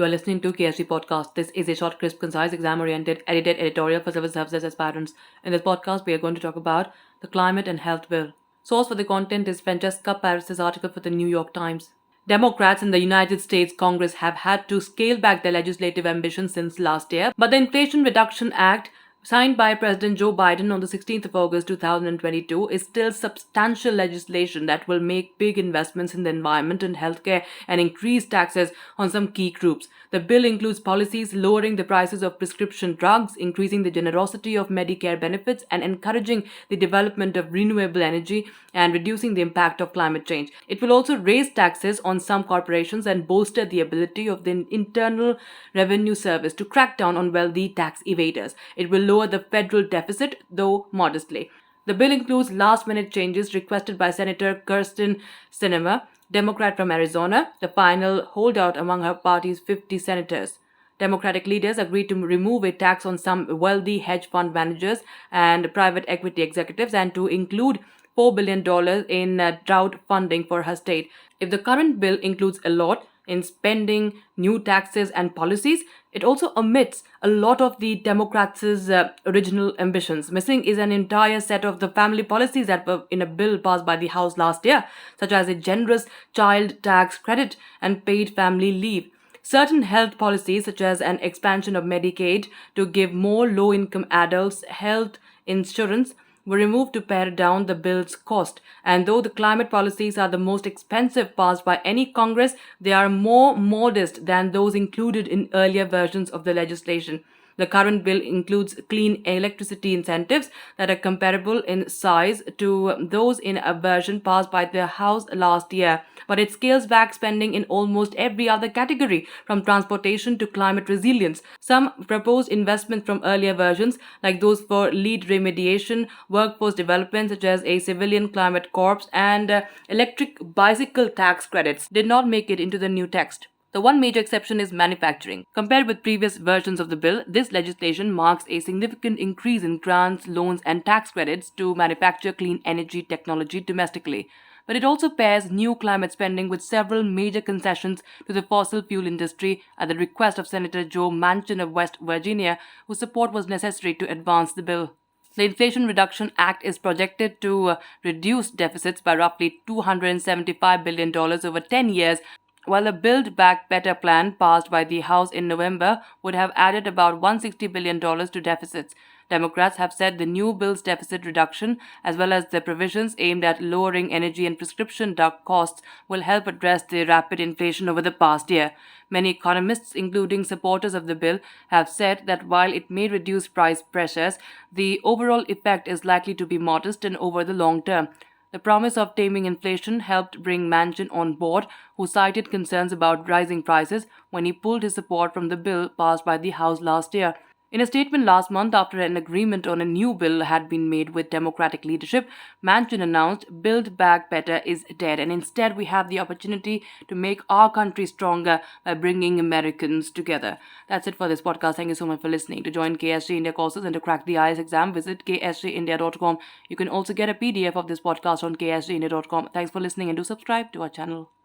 You are listening to KSG Podcast. This is a short, crisp, concise, exam-oriented, edited editorial for civil services aspirants. In this podcast, we are going to talk about the climate and health bill. Source for the content is Francesca Paris's article for the New York Times. Democrats in the United States Congress have had to scale back their legislative ambitions since last year, but the Inflation Reduction Act signed by President Joe Biden on the 16th of August 2022 is still substantial legislation that will make big investments in the environment and healthcare and increase taxes on some key groups. The bill includes policies lowering the prices of prescription drugs, increasing the generosity of Medicare benefits, and encouraging the development of renewable energy and reducing the impact of climate change. It will also raise taxes on some corporations and bolster the ability of the Internal Revenue Service to crack down on wealthy tax evaders. It will lower the federal deficit, though modestly. The bill includes last-minute changes requested by Senator Kirsten Sinema, Democrat from Arizona, the final holdout among her party's 50 senators. Democratic leaders agreed to remove a tax on some wealthy hedge fund managers and private equity executives and to include $4 billion in drought funding for her state. If the current bill includes a lot in spending, new taxes, and policies, it also omits a lot of the Democrats' original ambitions. Missing is an entire set of the family policies that were in a bill passed by the House last year, such as a generous child tax credit and paid family leave. Certain health policies, such as an expansion of Medicaid to give more low-income adults health insurance, were removed to pare down the bill's cost. And though the climate policies are the most expensive passed by any Congress, they are more modest than those included in earlier versions of the legislation. The current bill includes clean electricity incentives that are comparable in size to those in a version passed by the House last year, but it scales back spending in almost every other category, from transportation to climate resilience. Some proposed investments from earlier versions, like those for lead remediation, workforce development such as a civilian climate corps, and electric bicycle tax credits, did not make it into the new text. The one major exception is manufacturing. Compared with previous versions of the bill, this legislation marks a significant increase in grants, loans, and tax credits to manufacture clean energy technology domestically. But it also pairs new climate spending with several major concessions to the fossil fuel industry at the request of Senator Joe Manchin of West Virginia, whose support was necessary to advance the bill. The Inflation Reduction Act is projected to reduce deficits by roughly $275 billion over 10 years, while the Build Back Better plan passed by the House in November would have added about $160 billion to deficits. Democrats have said the new bill's deficit reduction, as well as the provisions aimed at lowering energy and prescription drug costs, will help address the rapid inflation over the past year. Many economists, including supporters of the bill, have said that while it may reduce price pressures, the overall effect is likely to be modest and over the long term. The promise of taming inflation helped bring Manchin on board, who cited concerns about rising prices when he pulled his support from the bill passed by the House last year. In a statement last month, after an agreement on a new bill had been made with Democratic leadership, Manchin announced Build Back Better is dead, and instead we have the opportunity to make our country stronger by bringing Americans together. That's it for this podcast. Thank you so much for listening. To join KSG India courses and to crack the IAS exam, visit ksgindia.com. You can also get a PDF of this podcast on ksgindia.com. Thanks for listening and do subscribe to our channel.